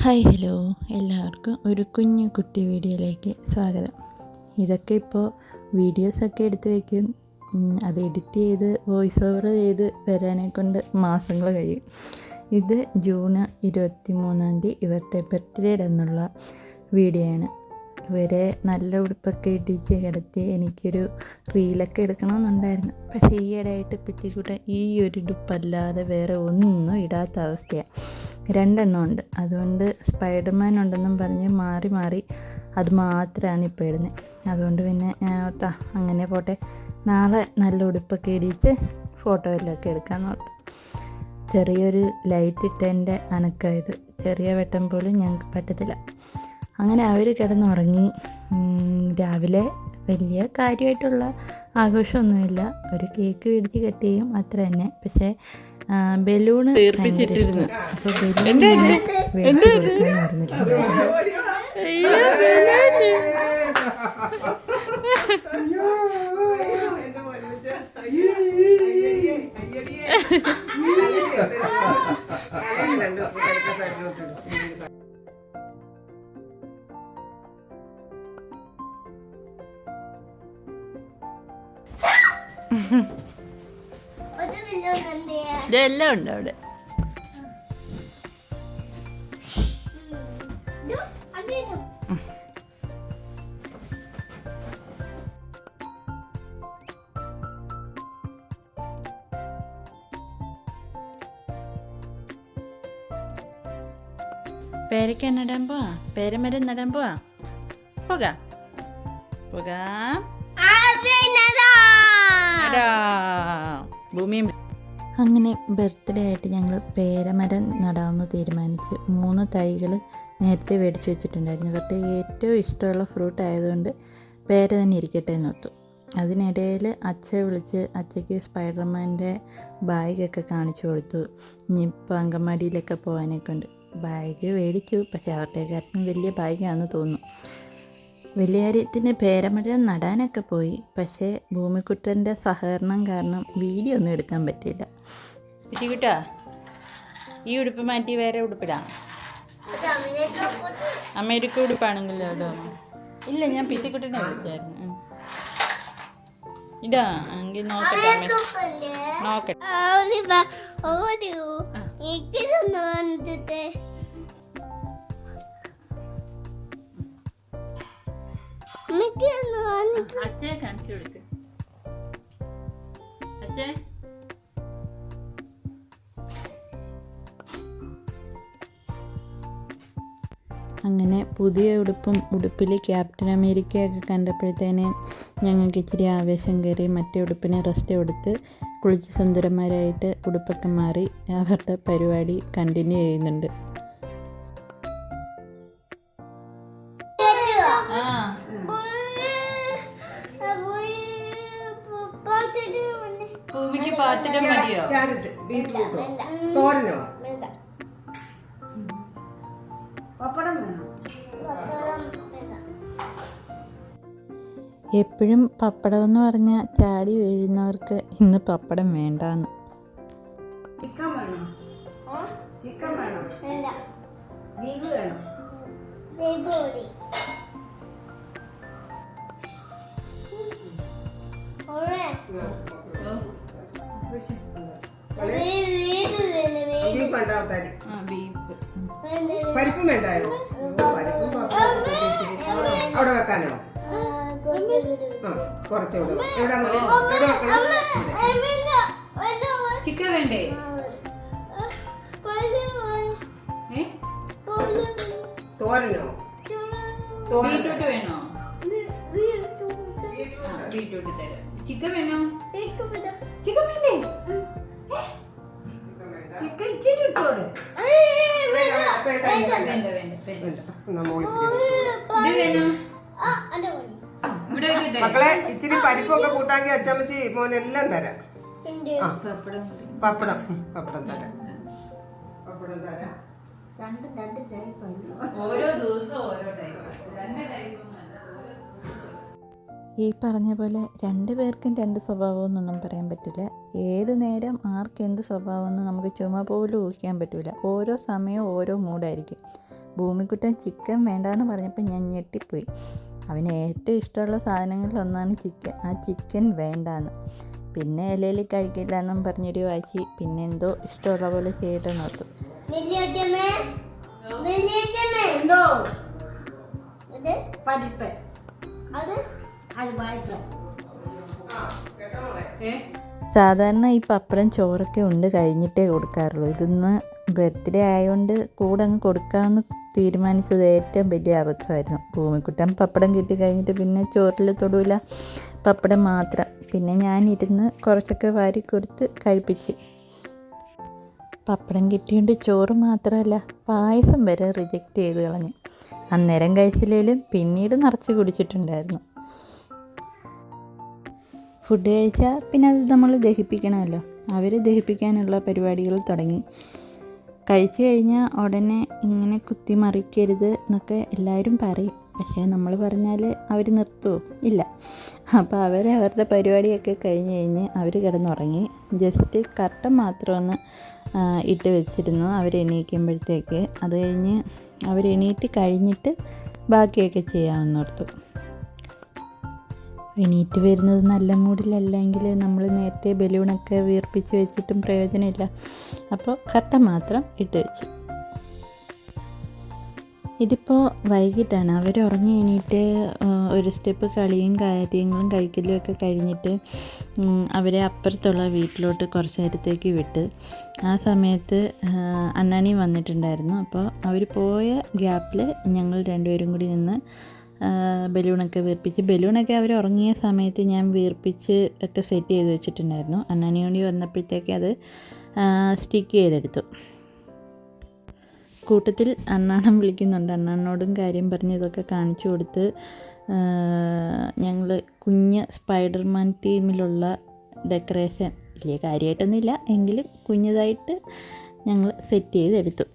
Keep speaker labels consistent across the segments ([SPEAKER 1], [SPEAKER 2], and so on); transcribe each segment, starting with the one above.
[SPEAKER 1] Hi hello, എല്ലാവർക്കും ഒരു കുഞ്ഞു കുട്ടി വീഡിയോയിലേക്ക് സ്വാഗതം. ഇതൊക്കെ ഇപ്പോൾ വീഡിയോസൊക്കെ എടുത്ത് വയ്ക്കും, അത് എഡിറ്റ് ചെയ്ത് വോയിസ് ഓവർ ചെയ്ത് വരാനെ കൊണ്ട് മാസങ്ങൾ കഴിയും. ഇത് ജൂൺ 23 ഇവരുടെ ബർത്ത്ഡേയുടെ എന്നുള്ള വീഡിയോ ആണ്. ഇവരെ നല്ല ഉടുപ്പൊക്കെ ഇട്ടിട്ട് കിടത്തി എനിക്കൊരു റീലൊക്കെ എടുക്കണമെന്നുണ്ടായിരുന്നു. പക്ഷേ ഈയിടെയായിട്ട് പിറ്റിക്കൂട്ടൻ ഈ ഒരു ഉടുപ്പല്ലാതെ വേറെ ഒന്നും ഇടാത്ത അവസ്ഥയാണ്. 2 ഉണ്ട്. അതുകൊണ്ട് സ്പൈഡർമാൻ ഉണ്ടെന്നും പറഞ്ഞ് മാറി മാറി അത് മാത്രമാണ് ഇപ്പോൾ ഇടുന്നത്. അതുകൊണ്ട് പിന്നെ അങ്ങനെ പോട്ടെ, നാളെ നല്ല ഉടുപ്പൊക്കെ ഇടിച്ച് ഫോട്ടോ എല്ലാം ഒക്കെ എടുക്കാമെന്ന് ഓർത്തു. ചെറിയൊരു ലൈറ്റ് ഇട്ടതിൻ്റെ അനക്കമായത്, ചെറിയ വെട്ടം പോലും ഞങ്ങൾക്ക് പറ്റത്തില്ല. അങ്ങനെ അവർ കിടന്നുറങ്ങി. രാവിലെ വലിയ കാര്യമായിട്ടുള്ള ആഘോഷമൊന്നുമില്ല, ഒരു കേക്ക് മേടിച്ച് കട്ട് ചെയ്യും, അത്ര തന്നെ. പക്ഷേ ബലൂണ് തീർപ്പിച്ചിട്ടിരുന്നു. അപ്പോൾ ബലൂൺ പറഞ്ഞിട്ടുണ്ട്. ഇതെല്ലാം ഉണ്ട് അവിടെ. പേരയ്ക്ക നടാൻ പോവാ, പേരമരം നടാൻ പോവാ. പോകാം പോകാം. ഭൂമിയും അങ്ങനെ ബർത്ത്ഡേ ആയിട്ട് ഞങ്ങൾ പേരമരം നടാമെന്ന് തീരുമാനിച്ചു. 3 തൈകൾ നേരത്തെ മേടിച്ച് വെച്ചിട്ടുണ്ടായിരുന്നു. ഇവരുടെ ഏറ്റവും ഇഷ്ടമുള്ള ഫ്രൂട്ട് ആയതുകൊണ്ട് പേര തന്നെ ഇരിക്കട്ടെ എന്നൊത്തു. അതിനിടയിൽ അച്ഛയെ വിളിച്ച് അച്ഛയ്ക്ക് സ്പൈഡർമാൻ്റെ ബാഗൊക്കെ കാണിച്ചു കൊടുത്തു. ഇനിയിപ്പോൾ അങ്കൻവാടിയിലൊക്കെ പോകാനൊക്കെ ഉണ്ട്. ബാഗ് മേടിച്ചു, പക്ഷേ അവരുടെക്കാട്ടും വലിയ ബാഗാണെന്ന് തോന്നുന്നു. വലിയ കാര്യത്തിന് പേരമരം നടാനൊക്കെ പോയി, പക്ഷേ ഭൂമിക്കുട്ടൻ്റെ സഹകരണം കാരണം വീഡിയോ ഒന്നും എടുക്കാൻ പറ്റിയില്ല. പിറ്റിക്കുട്ടാ, ഈ ഉടുപ്പ് മാറ്റി വേറെ ഉടുപ്പിടാം. അമേരിക്ക ഉടുപ്പാണെങ്കിലോ അതോ? ഇല്ല, ഞാൻ പിറ്റിക്കുട്ടനെ വിളിച്ചായിരുന്നു. ഇടാ എങ്കിൽ നോക്കട്ടെ, നോക്കട്ടെ. അച്ഛയെ കാണിച്ചു കൊടുക്ക്. അച്ഛേ, അങ്ങനെ പുതിയ ഉടുപ്പിൽ ക്യാപ്റ്റൻ അമേരിക്കയൊക്കെ കണ്ടപ്പോഴത്തേന് ഞങ്ങൾക്ക് ഇച്ചിരി ആവേശം കയറി. മറ്റേ ഉടുപ്പിനെ റെസ്റ്റ് കൊടുത്ത് കുളിച്ച് സുന്ദരന്മാരായിട്ട് ഉടുപ്പൊക്കെ മാറി അവരുടെ പരിപാടി കണ്ടിന്യൂ ചെയ്യുന്നുണ്ട്. ഭൂമിക്ക് പാത്തിരം മതിയോ? തോരനോ? എപ്പോഴും പപ്പടം എന്ന് പറഞ്ഞാൽ ചാടി വീഴുന്നവർക്ക് ഇന്ന് പപ്പടം വേണ്ടാന്ന്.
[SPEAKER 2] പരിപ്പും വേണ്ടായോ? അവിടെ വെക്കാനോ? കുറച്ചുകൂടെ. എവിടെ വെക്കണം? ചിക്കൻ വേണ്ടേ? തോരനോ? ബീറ്റ്റൂട്ട് വേണോ? ബീറ്റ്റൂട്ട് തരാം. ചിക്കൻ വേണോ? ചിക്കൻ വേണ്ടേ? ചിക്കൻ ഇച്ചിരി ഇട്ടോടെ. മക്കളെ, ഇച്ചിരി പരിപ്പൊക്കെ കൂട്ടാക്കി അച്ചമ്മച്ചി മോനെല്ലാം തരാം. പപ്പടം തരാം.
[SPEAKER 1] ഓരോ ദിവസവും ഓരോ ടൈപ്പ്. ഈ പറഞ്ഞ പോലെ 2 പേർക്കും 2 സ്വഭാവമെന്നൊന്നും പറയാൻ പറ്റില്ല. ഏത് നേരം ആർക്ക് എന്ത് സ്വഭാവമെന്ന് നമുക്ക് ചുമ പോലും ഊഹിക്കാൻ പറ്റില്ല. ഓരോ സമയവും ഓരോ മൂഡായിരിക്കും. ഭൂമിക്കുട്ടൻ ചിക്കൻ വേണ്ടാന്ന് പറഞ്ഞപ്പോൾ ഞാൻ ഞെട്ടിപ്പോയി. അവന് ഏറ്റവും ഇഷ്ടമുള്ള സാധനങ്ങളിലൊന്നാണ് ചിക്കൻ. ആ ചിക്കൻ വേണ്ടാന്ന്. പിന്നെ ഇലയിൽ കഴിക്കില്ല എന്നും പറഞ്ഞൊരു വാശി. പിന്നെ എന്തോ ഇഷ്ടമുള്ള പോലെ ചെയ്യട്ടെ നോർത്തു. സാധാരണ ഈ പപ്പടം ചോറൊക്കെ ഉണ്ട് കഴിഞ്ഞിട്ടേ കൊടുക്കാറുള്ളൂ. ഇതിന്ന് ബർത്ത്ഡേ ആയതുകൊണ്ട് കൂടെ അങ്ങ് കൊടുക്കാമെന്ന് തീരുമാനിച്ചത് ഏറ്റവും വലിയ അബദ്ധമായിരുന്നു. ഭൂമിക്കുട്ടൻ പപ്പടം കിട്ടി കഴിഞ്ഞിട്ട് പിന്നെ ചോറിൽ തൊടൂല, പപ്പടം മാത്രം. പിന്നെ ഞാനിരുന്ന് കുറച്ചൊക്കെ വാരി കൊടുത്ത് കഴിപ്പിച്ച്. പപ്പടം കിട്ടിയോണ്ട് ചോറ് മാത്രമല്ല പായസം വരെ റിജക്റ്റ് ചെയ്ത് കളഞ്ഞു. അന്നേരം കഴിച്ചില്ലേലും പിന്നീട് നിറച്ച് കുടിച്ചിട്ടുണ്ടായിരുന്നു. ഫുഡ് കഴിച്ചാൽ പിന്നെ അത് നമ്മൾ ദഹിപ്പിക്കണമല്ലോ. അവർ ദഹിപ്പിക്കാനുള്ള പരിപാടികൾ തുടങ്ങി. കഴിച്ചു കഴിഞ്ഞാൽ ഉടനെ ഇങ്ങനെ കുത്തി മറിക്കരുത് എന്നൊക്കെ എല്ലാവരും പറയും. പക്ഷേ നമ്മൾ പറഞ്ഞാൽ അവർ നിർത്തുമോ? ഇല്ല. അപ്പോൾ അവരുടെ പരിപാടിയൊക്കെ കഴിഞ്ഞ് അവർ കിടന്നുറങ്ങി. ജസ്റ്റ് കർട്ടൻ മാത്രം ഒന്ന് ഇട്ട് വെച്ചിരുന്നു അവരെണീക്കുമ്പോഴത്തേക്ക്. അത് കഴിഞ്ഞ് അവരെണീറ്റ് കഴിഞ്ഞിട്ട് ബാക്കിയൊക്കെ ചെയ്യാമെന്നോർത്തു. എണീറ്റ് വരുന്നത് നല്ല മൂഡിലല്ലെങ്കിൽ നമ്മൾ നേരത്തെ ബലൂണൊക്കെ വീർപ്പിച്ച് വെച്ചിട്ടും പ്രയോജനമില്ല. അപ്പോൾ കർട്ടൻ മാത്രം ഇട്ട് വെച്ചു. ഇതിപ്പോൾ വൈകിട്ടാണ്. അവർ ഉറങ്ങി എണീറ്റ് ഒരു സ്റ്റെപ്പ് കളിയും കാര്യങ്ങളും കഴിക്കലും ഒക്കെ കഴിഞ്ഞിട്ട് അവരെ അപ്പുറത്തുള്ള വീട്ടിലോട്ട് കുറച്ച് നേരത്തേക്ക് വിട്ട്. ആ സമയത്ത് അണ്ണാണി വന്നിട്ടുണ്ടായിരുന്നു. അപ്പോൾ അവർ പോയ ഗ്യാപ്പിൽ ഞങ്ങൾ രണ്ടുപേരും കൂടി നിന്ന് ബലൂണൊക്കെ വീർപ്പിച്ച്. ബലൂണൊക്കെ അവർ ഉറങ്ങിയ സമയത്ത് ഞാൻ വീർപ്പിച്ച് ഒക്കെ സെറ്റ് ചെയ്ത് വെച്ചിട്ടുണ്ടായിരുന്നു. അണ്ണാണി വേണ്ടി വന്നപ്പോഴത്തേക്ക് അത് സ്റ്റിക്ക് ചെയ്തെടുത്തു. കൂട്ടത്തിൽ അണ്ണാണം വിളിക്കുന്നുണ്ട്. അണ്ണാനോടും കാര്യം പറഞ്ഞ് ഇതൊക്കെ കാണിച്ചു കൊടുത്ത് ഞങ്ങൾ കുഞ്ഞ് സ്പൈഡർമാൻ തീമിലുള്ള ഡെക്കറേഷൻ, വലിയ കാര്യമായിട്ടൊന്നുമില്ല എങ്കിലും കുഞ്ഞതായിട്ട് ഞങ്ങൾ സെറ്റ് ചെയ്തെടുത്തു.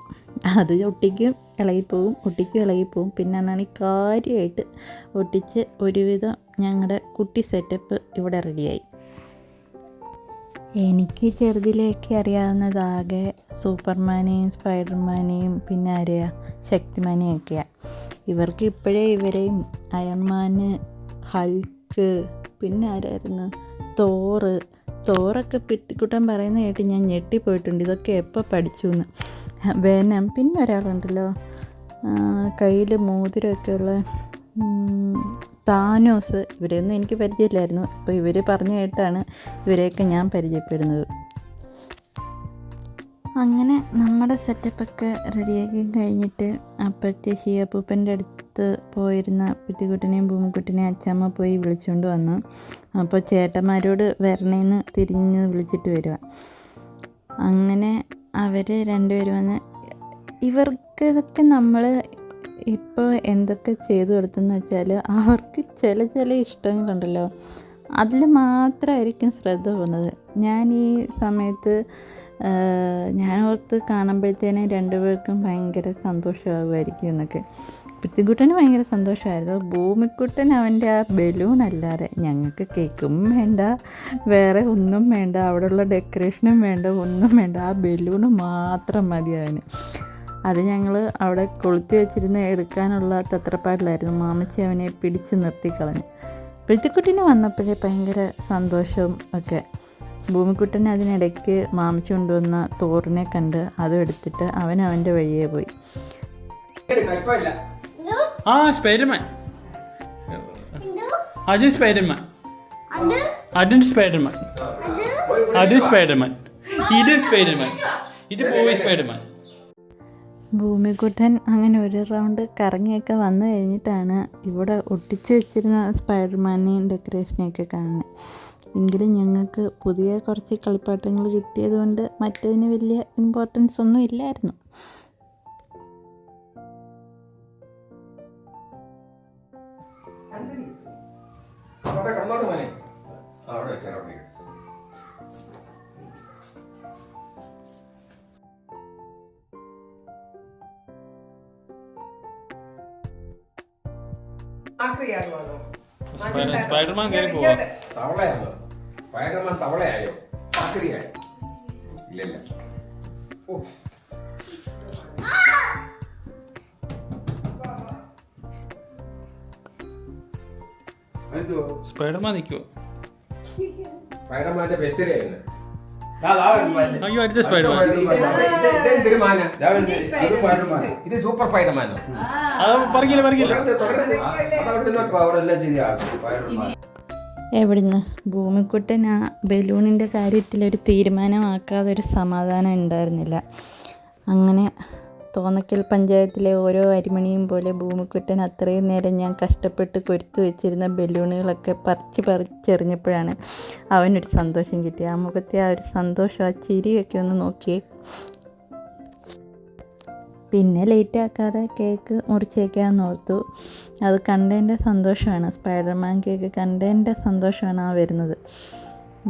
[SPEAKER 1] അത് ഒട്ടിക്കും ഇളകിപ്പോവും, ഒട്ടിക്കും ഇളകിപ്പോവും. പിന്നെ അണ്ണാണി കാര്യമായിട്ട് ഒട്ടിച്ച് ഒരുവിധം ഞങ്ങളുടെ കുട്ടി സെറ്റപ്പ് ഇവിടെ റെഡിയായി. എനിക്ക് ചെറുതിലേക്ക് അറിയാവുന്നതാകെ സൂപ്പർമാനെയും സ്പൈഡർമാനെയും പിന്നെ ആരെയാ ശക്തിമാനെയും ഒക്കെയാണ്. ഇവർക്ക് ഇപ്പോഴേ ഇവരെയും അയൺമാന്, ഹൾക്ക്, പിന്നെ ആരായിരുന്നു തോറൊക്കെ പിട്ടിക്കുട്ടൻ പറയുന്ന കേട്ട് ഞാൻ ഞെട്ടിപ്പോയിട്ടുണ്ട്. ഇതൊക്കെ എപ്പോൾ പഠിച്ചു എന്ന്. വെനം, പിന്നെ ഒരാളുണ്ടല്ലോ കയ്യിൽ മോതിരമൊക്കെ ഉള്ള താനോസ്. ഇവരെയൊന്നും എനിക്ക് പരിചയമില്ലായിരുന്നു. അപ്പോൾ ഇവർ പറഞ്ഞു കേട്ടാണ് ഇവരെയൊക്കെ ഞാൻ പരിചയപ്പെടുന്നത്. അങ്ങനെ നമ്മുടെ സെറ്റപ്പൊക്കെ റെഡിയാക്കി കഴിഞ്ഞിട്ട് അപ്പോഴത്തെ ഷിയപ്പൂപ്പൻ്റെ അടുത്ത് പോയിരുന്ന പിത്തിക്കുട്ടനെയും ഭൂമിക്കുട്ടനെയും അച്ചമ്മ പോയി വിളിച്ചുകൊണ്ട് വന്നു. അപ്പോൾ ചേട്ടന്മാരോട് വരണേന്ന് തിരിഞ്ഞ് വിളിച്ചിട്ട് വരിക. അങ്ങനെ അവർ രണ്ടുപേരും വന്ന് ഇവർക്ക് ഇതൊക്കെ നമ്മൾ ഇപ്പോൾ എന്തൊക്കെ ചെയ്തു കൊടുത്തെന്ന് വെച്ചാൽ അവർക്ക് ചില ഇഷ്ടങ്ങളുണ്ടല്ലോ, അതിൽ മാത്രമായിരിക്കും ശ്രദ്ധ പോകുന്നത്. ഞാൻ ഈ സമയത്ത് ഞാൻ ഓർത്ത് കാണുമ്പോഴത്തേനും രണ്ടുപേർക്കും ഭയങ്കര സന്തോഷമാകുമായിരിക്കും എന്നൊക്കെ. പിത്തിക്കുട്ടന് ഭയങ്കര സന്തോഷമായിരുന്നു. ഭൂമിക്കുട്ടൻ അവൻ്റെ ആ ബലൂൺ അല്ലാതെ ഞങ്ങൾക്ക് കേക്കും വേണ്ട, വേറെ ഒന്നും വേണ്ട, അവിടെയുള്ള ഡെക്കറേഷനും വേണ്ട, ഒന്നും വേണ്ട, ആ ബലൂണ് മാത്രം മതി അവന്. അത് ഞങ്ങൾ അവിടെ കൊളുത്തി വെച്ചിരുന്ന് എടുക്കാനുള്ള തത്രപ്പാടിലായിരുന്നു. മാമച്ചി അവനെ പിടിച്ച് നിർത്തിക്കളഞ്ഞു. പിത്തിക്കുട്ടിന് വന്നപ്പോഴേ ഭയങ്കര സന്തോഷവും ഒക്കെ. ഭൂമിക്കുട്ടൻ അതിനിടയ്ക്ക് മാമച്ചി കൊണ്ടുവന്ന തോറിനെ കണ്ട് അതും എടുത്തിട്ട് അവൻ അവൻ്റെ വഴിയെ പോയി.
[SPEAKER 3] സ്പൈഡർമാൻ അത് സ്പൈഡർമാൻ അതും സ്പൈഡർമാൻ അത് സ്പൈഡർമാൻ ഇത് സ്പൈഡർമാൻ ഇത് പോയി സ്പൈഡർമാൻ.
[SPEAKER 1] ഭൂമിക്കുട്ടൻ അങ്ങനെ ഒരു റൗണ്ട് കറങ്ങിയൊക്കെ വന്നു കഴിഞ്ഞിട്ടാണ് ഇവിടെ ഒട്ടിച്ചു വെച്ചിരുന്ന സ്പൈഡർമാനെയും ഡെക്കറേഷനെയൊക്കെ കാണുന്നത്. എങ്കിലും ഞങ്ങൾക്ക് പുതിയ കുറച്ച് കളിപ്പാട്ടങ്ങൾ കിട്ടിയതുകൊണ്ട് മറ്റതിന് വലിയ ഇമ്പോർട്ടൻസ് ഒന്നും ഇല്ലായിരുന്നു.
[SPEAKER 3] സ്പൈഡർമാൻ കയറി പോവാ.
[SPEAKER 4] തവളയാണോ സ്പൈഡർമാൻ? തവളയായോ? ആക്രിയായോ? ഇല്ലല്ല. ഓ
[SPEAKER 3] സ്പൈഡർമാൻ നിൽക്കുവോ?
[SPEAKER 4] സ്പൈഡർമാന്റെ ബർത്ത്ഡേ
[SPEAKER 3] അയ്യോ അടുത്ത സ്പൈഡർമാൻ.
[SPEAKER 4] ഇത് സൂപ്പർ സ്പൈഡർമാനോ?
[SPEAKER 3] അത് പറക്കില്ല.
[SPEAKER 1] എവിടുന്ന് ഭൂമിക്കുട്ടൻ ആ ബലൂണിൻ്റെ കാര്യത്തിലൊരു തീരുമാനമാക്കാതെ ഒരു സമാധാനം ഉണ്ടായിരുന്നില്ല. അങ്ങനെ തോന്നക്കൽ പഞ്ചായത്തിലെ ഓരോ അരിമണിയും പോലെ ഭൂമിക്കുട്ടൻ അത്രയും നേരം ഞാൻ കഷ്ടപ്പെട്ട് കൊരുത്ത് വെച്ചിരുന്ന ബലൂണുകളൊക്കെ പറിച്ചെറിഞ്ഞപ്പോഴാണ് അവനൊരു സന്തോഷം കിട്ടിയത്. ആ മുഖത്തെ ആ ഒരു സന്തോഷം, ആ ചിരിയൊക്കെ ഒന്ന് നോക്കിയേ. പിന്നെ ലേറ്റ് ആക്കാതെ കേക്ക് മുറിച്ചേക്കാമെന്ന് ഓർത്തു. അത് കണ്ടതിൻ്റെ സന്തോഷമാണ്, സ്പൈഡർമാൻ കേക്ക് കണ്ടതിൻ്റെ സന്തോഷമാണ് ആ വരുന്നത്.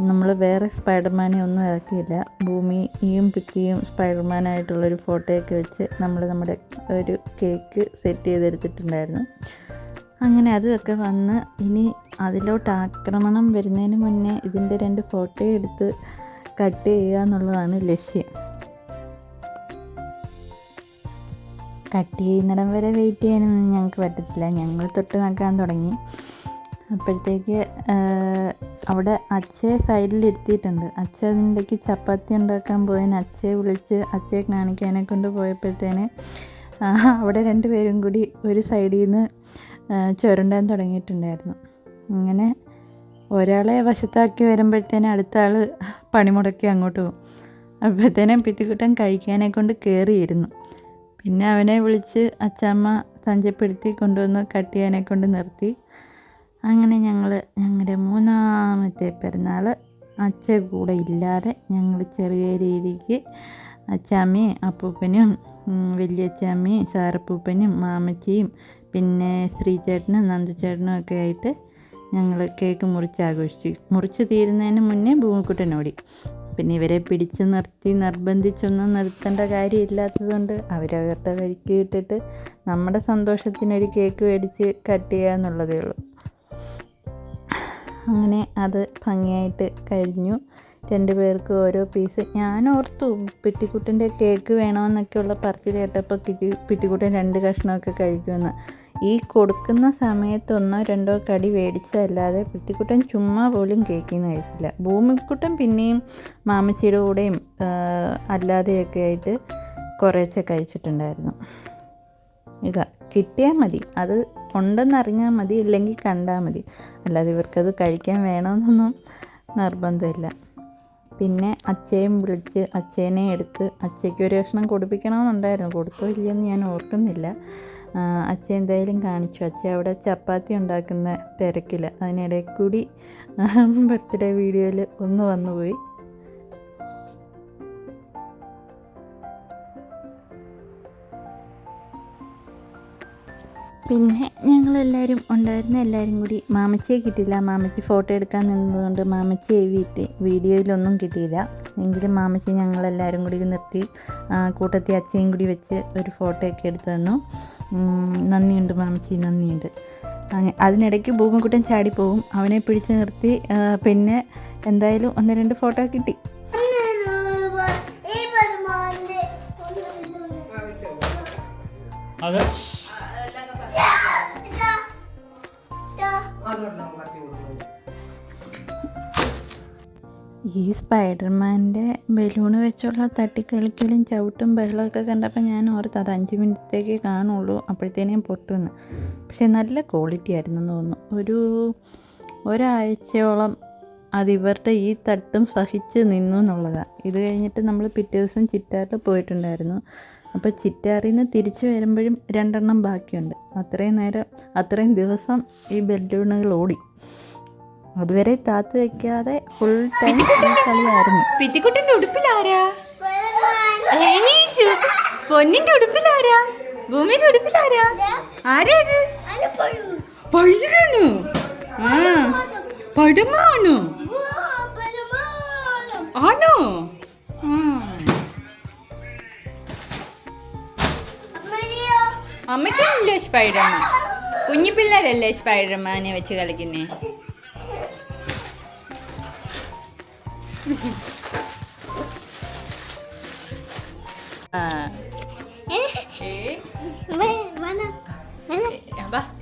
[SPEAKER 1] നമ്മൾ വേറെ സ്പൈഡർമാനെ ഒന്നും ഇറക്കിയില്ല. ഭൂമിയും പിക്കിയും സ്പൈഡർമാനായിട്ടുള്ളൊരു ഫോട്ടോയൊക്കെ വെച്ച് നമ്മുടെ ഒരു കേക്ക് സെറ്റ് ചെയ്തെടുത്തിട്ടുണ്ടായിരുന്നു. അങ്ങനെ അതൊക്കെ വന്ന് ഇനി അതിലോട്ട് ആക്രമണം വരുന്നതിന് മുന്നേ ഇതിൻ്റെ 2 ഫോട്ടോ എടുത്ത് കട്ട് ചെയ്യുക എന്നുള്ളതാണ് ലക്ഷ്യം. കട്ട് ചെയ്യുന്നിടം വരെ വെയിറ്റ് ചെയ്യാനൊന്നും ഞങ്ങൾക്ക് പറ്റത്തില്ല. ഞങ്ങൾ തൊട്ട് നക്കാൻ തുടങ്ങി. അപ്പോഴത്തേക്ക് അവിടെ അച്ഛയെ സൈഡിലിരുത്തിയിട്ടുണ്ട്. അച്ഛ അതിൻ്റെക്ക് ചപ്പാത്തി ഉണ്ടാക്കാൻ പോയതിന് അച്ഛയെ വിളിച്ച് അച്ഛയെ കാണിക്കാനെ കൊണ്ട് പോയപ്പോഴത്തേന് അവിടെ 2 പേരും കൂടി ഒരു സൈഡിൽ നിന്ന് ചുരണ്ടാൻ തുടങ്ങിയിട്ടുണ്ടായിരുന്നു. അങ്ങനെ ഒരാളെ വശത്താക്കി വരുമ്പോഴത്തേനും അടുത്ത ആൾ പണിമുടക്കി അങ്ങോട്ട് പോകും. അപ്പോഴത്തേനും പിത്തിക്കുട്ടൻ കഴിക്കാനെ കൊണ്ട് കയറിയിരുന്നു. പിന്നെ അവനെ വിളിച്ച് അച്ചമ്മ സഞ്ചപ്പെടുത്തി കൊണ്ടുവന്ന് കട്ട് ചെയ്യാനെ കൊണ്ട് നിർത്തി. അങ്ങനെ ഞങ്ങളുടെ 3ാമത്തെ പിറന്നാൾ അച്ഛ കൂടെ ഇല്ലാതെ ഞങ്ങൾ ചെറിയ രീതിക്ക് അച്ചാമ്മയും അപ്പൂപ്പനും വലിയച്ചാമ്മയും സാറപ്പൂപ്പനും മാമച്ചിയും പിന്നെ ശ്രീചേട്ടനും നന്ദുചേട്ടനും ഒക്കെ ആയിട്ട് ഞങ്ങൾ കേക്ക് മുറിച്ച് തീരുന്നതിന് മുന്നേ ഭൂമിക്കുട്ടനോടി. പിന്നെ ഇവരെ പിടിച്ച് നിർബന്ധിച്ചൊന്നും നിർത്തേണ്ട കാര്യമില്ലാത്തതുകൊണ്ട് അവരവരുടെ വഴിക്ക് ഇട്ടിട്ട് നമ്മുടെ സന്തോഷത്തിനൊരു കേക്ക് മേടിച്ച് കട്ട് ചെയ്യുക എന്നുള്ളതേ ഉള്ളൂ. അങ്ങനെ അത് ഭംഗിയായിട്ട് കഴിഞ്ഞു. 2 പേർക്ക് ഓരോ പീസ്. ഞാൻ ഓർത്തു പിറ്റിക്കുട്ടൻ്റെ കേക്ക് വേണമെന്നൊക്കെയുള്ള പറച്ചിൽ കേട്ടപ്പോൾ പിറ്റിക്കുട്ടൻ 2 കഷ്ണമൊക്കെ കഴിക്കുമെന്ന്. ഈ കൊടുക്കുന്ന സമയത്ത് 1 or 2 കടി മേടിച്ചതല്ലാതെ പിറ്റിക്കുട്ടൻ ചുമ്മാ പോലും കേക്കിൽ നിന്ന് കഴിച്ചില്ല. ഭൂമിക്കുട്ടൻ പിന്നെയും മാമച്ചിയുടെ കൂടെയും അല്ലാതെയൊക്കെ ആയിട്ട് കുറേശ്ശെ കഴിച്ചിട്ടുണ്ടായിരുന്നു. ഇതാ കിട്ടിയാൽ മതി, അത് ഉണ്ടെന്നറിഞ്ഞാൽ മതി, ഇല്ലെങ്കിൽ കണ്ടാൽ മതി, അല്ലാതെ ഇവർക്കത് കഴിക്കാൻ വേണമെന്നൊന്നും നിർബന്ധമില്ല. പിന്നെ അച്ഛയും വിളിച്ച് അച്ഛനെ എടുത്ത് അച്ഛയ്ക്ക് ഒരു കഷ്ണം കൊടുപ്പിക്കണമെന്നുണ്ടായിരുന്നു. കൊടുത്തോ ഇല്ലയെന്ന് ഞാൻ ഓർക്കുന്നില്ല. അച്ഛ എന്തായാലും കാണിച്ചു. അച്ഛ അവിടെ ചപ്പാത്തി ഉണ്ടാക്കുന്ന തിരക്കില്ല. അതിനിടയിൽ കൂടി ബർത്ത്ഡേ വീഡിയോയിൽ ഒന്ന് വന്നുപോയി. പിന്നെ ഞങ്ങളെല്ലാവരും ഉണ്ടായിരുന്ന എല്ലാവരും കൂടി, മാമച്ചിയെ കിട്ടിയില്ല, മാമച്ചി ഫോട്ടോ എടുക്കാൻ നിന്നതുകൊണ്ട് മാമച്ചിയെ വീഡിയോയിലൊന്നും കിട്ടിയില്ല. എങ്കിലും മാമച്ചി ഞങ്ങളെല്ലാവരും കൂടി നിർത്തി കൂട്ടത്തിൽ അച്ഛയും കൂടി വെച്ച് ഒരു ഫോട്ടോ ഒക്കെ എടുത്തു തന്നു. നന്ദിയുണ്ട് മാമച്ചി, നന്ദിയുണ്ട്. അതിനിടയ്ക്ക് ഭൂമിക്കുട്ടൻ ചാടിപ്പോവും. അവനെ പിടിച്ച് നിർത്തി. പിന്നെ എന്തായാലും 1-2 ഫോട്ടോ കിട്ടി.
[SPEAKER 3] അതെ
[SPEAKER 1] ഈ സ്പൈഡർമാൻ്റെ ബലൂണ് വെച്ചുള്ള തട്ടിക്കളിക്കലും ചവിട്ടും ബഹളമൊക്കെ കണ്ടപ്പോൾ ഞാൻ ഓർത്ത് അത് 5 മിനിറ്റത്തേക്ക് കാണുള്ളൂ, അപ്പോഴത്തേനും പൊട്ടുമെന്ന്. പക്ഷെ നല്ല ക്വാളിറ്റി ആയിരുന്നു തോന്നുന്നു. ഒരാഴ്ചയോളം അതിവരുടെ ഈ തട്ടും സഹിച്ച് നിന്നു എന്നുള്ളതാണ്. ഇത് കഴിഞ്ഞിട്ട് നമ്മൾ പിറ്റേ ദിവസം ചിറ്റാറിൽ പോയിട്ടുണ്ടായിരുന്നു. അപ്പോൾ ചിറ്റാറിൽ നിന്ന് തിരിച്ചു വരുമ്പോഴും 2 എണ്ണം ബാക്കിയുണ്ട്. അത്രയും ദിവസം ഈ ബലൂണുകൾ ഓടി. അതുവരെ താത്ത് വെക്കാതെ ഫുൾ ടൈം ഈ കളിയായിരുന്നു.
[SPEAKER 2] പിത്തിക്കുട്ടിന്റെ ഉടുപ്പിലാരാ? പൊന്നിന്റെ ഉടുപ്പിലാരാ? ഭൂമിയുടെ ഉടുപ്പിലാരാ? ആരാണ്? പഴുതാണോ? ആ പടമാണോ? ആണോ? അമ്മയ്ക്കല്ലേ സ്പൈഡർമാൻ? കുഞ്ഞു പിള്ളേരല്ലേ സ്പൈഡർമാനെ വെച്ച് കളിക്കുന്നേ?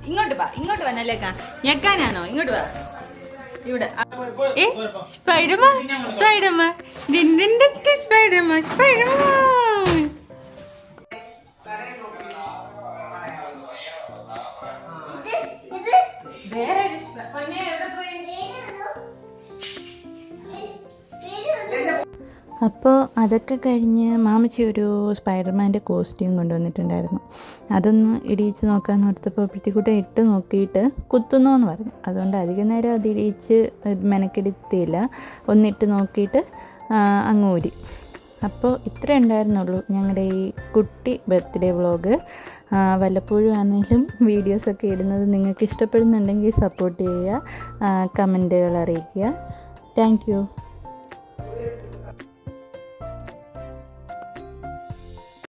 [SPEAKER 2] ഇങ്ങോട്ട് ഇങ്ങോട്ട് വാ നല്ലേക്കാ ഞെക്കാനാണോ ഇങ്ങോട്ട് വാ ഇവിടെ സ്പൈഡർമാൻ സ്പൈഡർമാൻ സ്പൈഡർമാൻ സ്പൈഡർമാൻ
[SPEAKER 1] അപ്പോൾ അതൊക്കെ കഴിഞ്ഞ് മാമച്ചി ഒരു സ്പൈഡർമാൻ്റെ കോസ്റ്റ്യൂം കൊണ്ടുവന്നിട്ടുണ്ടായിരുന്നു. അതൊന്ന് ഇടിയിച്ച് നോക്കാൻ ഓർത്തപ്പോൾ പിറ്റിക്കുട്ട ഇട്ട് നോക്കിയിട്ട് കുത്തുന്നു എന്ന് പറഞ്ഞു. അതുകൊണ്ട് അധികം നേരം അത് ഇടിയിച്ച് മെനക്കെടുത്തില്ല, ഒന്നിട്ട് നോക്കിയിട്ട് അങ്ങ് ഊരി. അപ്പോൾ ഇത്ര ഉണ്ടായിരുന്നുള്ളൂ ഞങ്ങളുടെ ഈ കുട്ടി ബർത്ത്ഡേ വ്ളോഗ്. വല്ലപ്പോഴും ആണെങ്കിലും വീഡിയോസൊക്കെ ഇടുന്നത് നിങ്ങൾക്ക് ഇഷ്ടപ്പെടുന്നുണ്ടെങ്കിൽ സപ്പോർട്ട് ചെയ്യുക, കമൻറ്റുകൾ അറിയിക്കുക. Thank you.